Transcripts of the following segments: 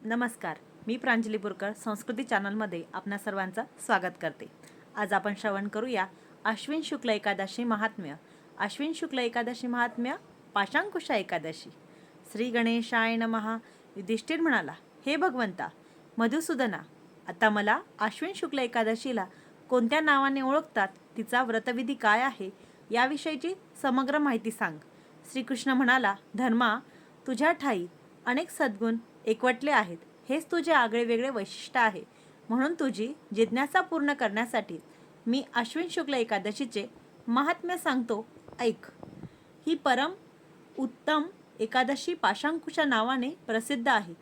नमस्कार. मी प्रांजली बोरकर संस्कृती चॅनलमध्ये आपणा सर्वांचं स्वागत करते. आज आपण श्रवण करूया अश्विन शुक्ल एकादशी महात्म्य. अश्विन शुक्ल एकादशी महात्म्य पाशांकुशा एकादशी. श्री गणेशाय नमः. युधिष्ठिर म्हणाला, हे भगवंता मधुसूदना, आता मला अश्विन शुक्ल एकादशीला कोणत्या नावाने ओळखतात, तिचा व्रतविधी काय आहे, याविषयीची समग्र माहिती सांग. श्रीकृष्ण म्हणाला, धर्मा, तुझ्या ठाई अनेक सद्गुण एकवटले आहेत. हेच तुझे आगळेवेगळे वैशिष्ट्य आहे. म्हणून तुझी जिज्ञासा पूर्ण करण्यासाठी मी अश्विन शुक्ल एकादशीचे महात्म्य सांगतो, ऐक. ही परम उत्तम एकादशी पाशांकुशा नावाने प्रसिद्ध आहे.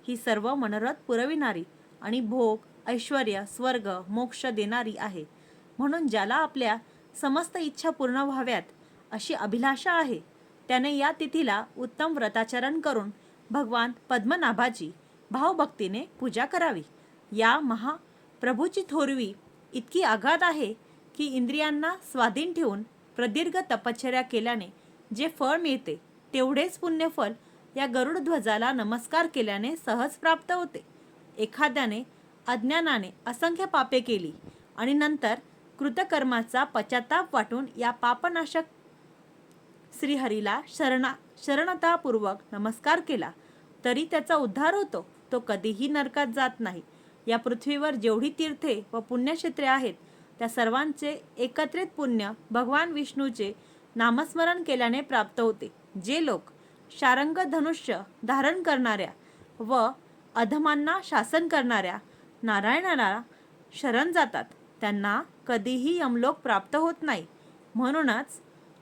ही सर्व मनोरथ पुरविणारी आणि भोग, ऐश्वर्य, स्वर्ग, मोक्ष देणारी आहे. म्हणून ज्याला आपल्या समस्त इच्छा पूर्ण व्हाव्यात अशी अभिलाषा आहे, त्याने या तिथीला उत्तम व्रताचरण करून भगवान पद्मनाभाची भावभक्तीने पूजा करावी. या महाप्रभूची थोरवी इतकी आगाध आहे की इंद्रियांना स्वाधीन ठेवून प्रदीर्घ तपश्चर्या केल्याने जे फळ मिळते तेवढेच पुण्यफल या गरुडध्वजाला नमस्कार केल्याने सहज प्राप्त होते. एखाद्याने अज्ञानाने असंख्य पापे केली आणि नंतर कृतकर्माचा पश्चाताप वाटून या पापनाशक श्रीहरीला शरणतापूर्वक नमस्कार केला तरी त्याचा उद्धार होतो. तो कधीही नरकात जात नाही. या पृथ्वीवर जेवढी तीर्थे व पुण्यक्षेत्रे आहेत त्या सर्वांचे एकत्रित पुण्य भगवान विष्णूचे नामस्मरण केल्याने प्राप्त होते. जे लोक शारंग धनुष्य धारण करणाऱ्या व अधमांना शासन करणाऱ्या नारायणाला शरण जातात त्यांना कधीही यमलोक प्राप्त होत नाही. म्हणूनच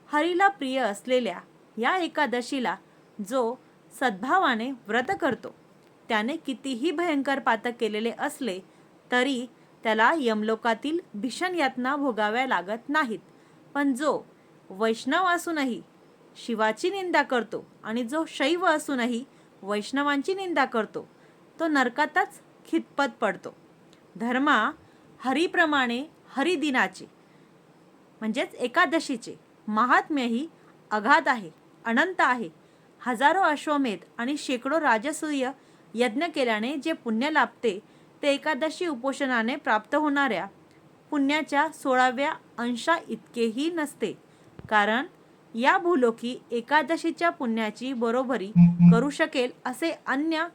हरीला प्रिय असलेल्या या एकादशीला जो सद्भावाने व्रत करतो त्याने कितीही भयंकर पातक केलेले असले तरी त्याला यमलोकातील भीषण यातना भोगाव्या लागत नाहीत. पण जो वैष्णव असूनही शिवाची निंदा करतो आणि जो शैव असूनही वैष्णवांची निंदा करतो तो नरकातच खितपत पडतो. धर्मा, हरीप्रमाणे हरिदिनाचे म्हणजेच एकादशीचे महात्म्यही अगाध आहे, अनंत आहे. हजारो अश्वमेध आणि शेकडो राजसूय यज्ञ केल्याने जे पुण्य लाभते ते एकादशी उपोषणाने प्राप्त होणाऱ्या पुण्याच्या 16व्या अंशा इतकेही नसते. कारण या भूलोकी एकादशीच्या पुण्याची बरोबरी करू शकेल असे अन्य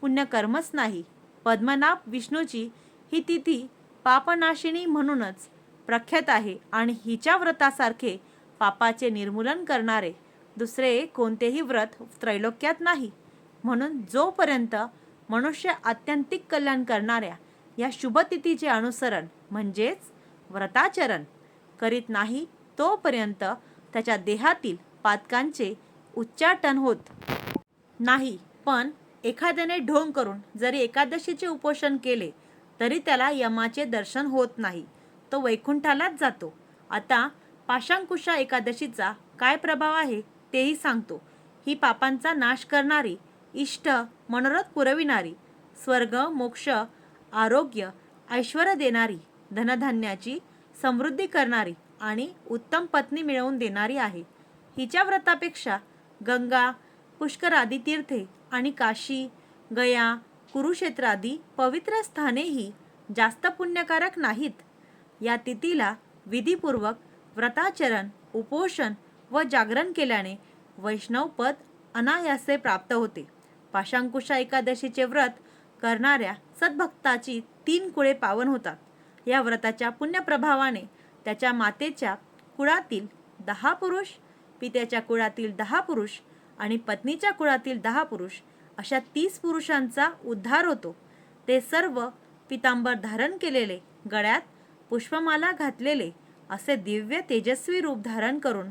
पुण्यकर्मच नाही. पद्मनाभ विष्णूची ही तिथी पापनाशिनी म्हणूनच प्रख्यात आहे आणि हिच्या व्रतासारखे पापाचे निर्मूलन करणारे दुसरे कोणतेही व्रत त्रैलोक्यात नाही. म्हणून जोपर्यंत मनुष्य आत्यंतिक कल्याण करणाऱ्या या शुभतिथीचे अनुसरण म्हणजेच व्रताचरण करीत नाही तोपर्यंत त्याच्या देहातील पातकांचे उच्चाटन होत नाही. पण एखाद्याने ढोंग करून जरी एकादशीचे उपोषण केले तरी त्याला यमाचे दर्शन होत नाही. तो वैकुंठालाच जातो. आता पाशांकुशा एकादशीचा काय प्रभाव आहे तेही सांगतो. ही पापांचा नाश करणारी, इष्ट मनोरथ पुरविणारी, स्वर्ग, मोक्ष, आरोग्य, ऐश्वर्य देणारी, धनधान्याची समृद्धी करणारी आणि उत्तम पत्नी मिळवून देणारी आहे. हिच्या व्रतापेक्षा गंगा, पुष्करादी तीर्थे आणि काशी, गया, कुरुक्षेत्रादी पवित्र स्थानेही जास्त पुण्यकारक नाहीत. या तिथीला विधीपूर्वक व्रताचरण, उपोषण व जागरण केल्याने वैष्णवपद अनायासे प्राप्त होते. पाशांकुशा एकादशीचे व्रत करणाऱ्या सद्भक्ताची 3 कुळे पावन होतात. या व्रताच्या पुण्यप्रभावाने त्याच्या मातेच्या कुळातील 10 पुरुष, पित्याच्या कुळातील 10 पुरुष आणि पत्नीच्या कुळातील 10 पुरुष अशा 30 पुरुषांचा उद्धार होतो. ते सर्व पितांबर धारण केलेले, गळ्यात पुष्पमाला घातलेले असे दिव्य तेजस्वी रूप धारण करून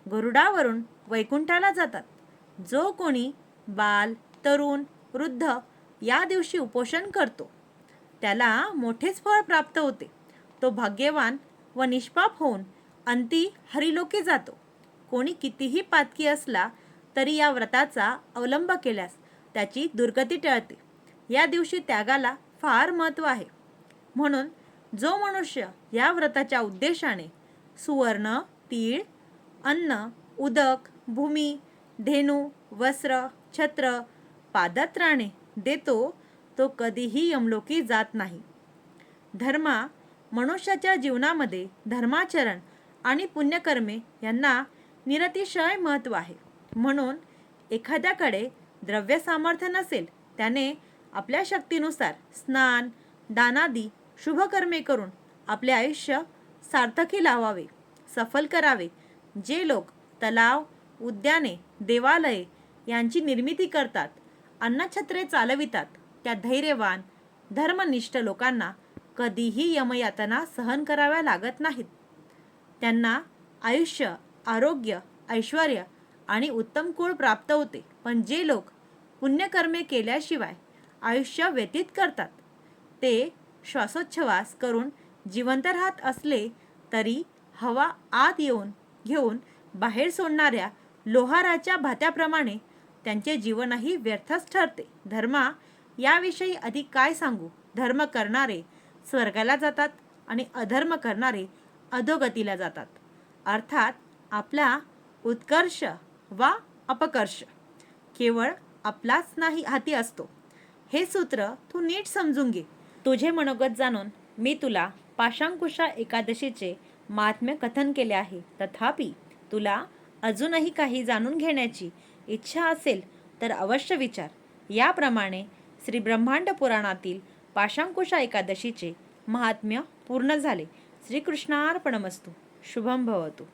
गरुडावरून वैकुंठाला जातात. जो कोणी बाल, तरुण, वृद्ध या दिवशी उपोषण करतो त्याला मोठेच फळ प्राप्त होते. तो भाग्यवान व निष्पाप होऊन अंती हरिलोकी जातो. कोणी कितीही पातकी असला तरी या व्रताचा अवलंब केल्यास त्याची दुर्गती टळते. या दिवशी त्यागाला फार महत्त्व आहे. म्हणून जो मनुष्य या व्रताच्या उद्देशाने सुवर्ण, तीळ, अन्न, उदक, भूमी, धेनू, वस्त्र, छत्र, पादत्राणे देतो तो कधीही यमलोकी जात नाही. धर्मा मनुष्याच्या जीवनामध्ये धर्माचरण आणि पुण्यकर्मे यांना निरतिशय महत्त्व आहे. म्हणून एखाद्याकडे द्रव्य सामर्थ्य नसेल त्याने आपल्या शक्तीनुसार स्नान दानादी शुभकर्मे करून आपले आयुष्य सार्थकी लावावे, सफल करावे. जे लोक तलाव, उद्याने, देवालये यांची निर्मिती करतात, अन्नछत्रे चालवितात, त्या धैर्यवान धर्मनिष्ठ लोकांना कधीही यमयातना सहन कराव्या लागत नाहीत. त्यांना आयुष्य, आरोग्य, ऐश्वर आणि उत्तम कुळ प्राप्त होते. पण जे लोक पुण्यकर्मे केल्याशिवाय आयुष्य व्यतीत करतात, ते श्वासोच्छवास करून जिवंत राहत असले तरी हवा आत घेऊन बाहेर सोडणाऱ्या लोहाराच्या भात्याप्रमाणे त्यांचे जीवनही व्यर्थच ठरते. धर्मा याविषयी अधिक काय सांगू. धर्म करणारे स्वर्गाला जातात आणि अधर्म करणारे अधोगतीला जातात. अर्थात आपला उत्कर्ष वा अपकर्ष केवळ आपलाच नाही हाती असतो. हे सूत्र तू नीट समजून घे. तुझे मनोगत जाणून मी तुला पाशांकुशा एकादशीचे महात्म्य कथन केले आहे. तथापि तुला अजूनही काही जाणून घेण्याची इच्छा असेल तर अवश्य विचार. याप्रमाणे श्री ब्रह्मांड पुराणातील पाशांकुशा एकादशीचे महात्म्य पूर्ण झाले. श्रीकृष्णार्पणमस्तु. शुभम भवतु.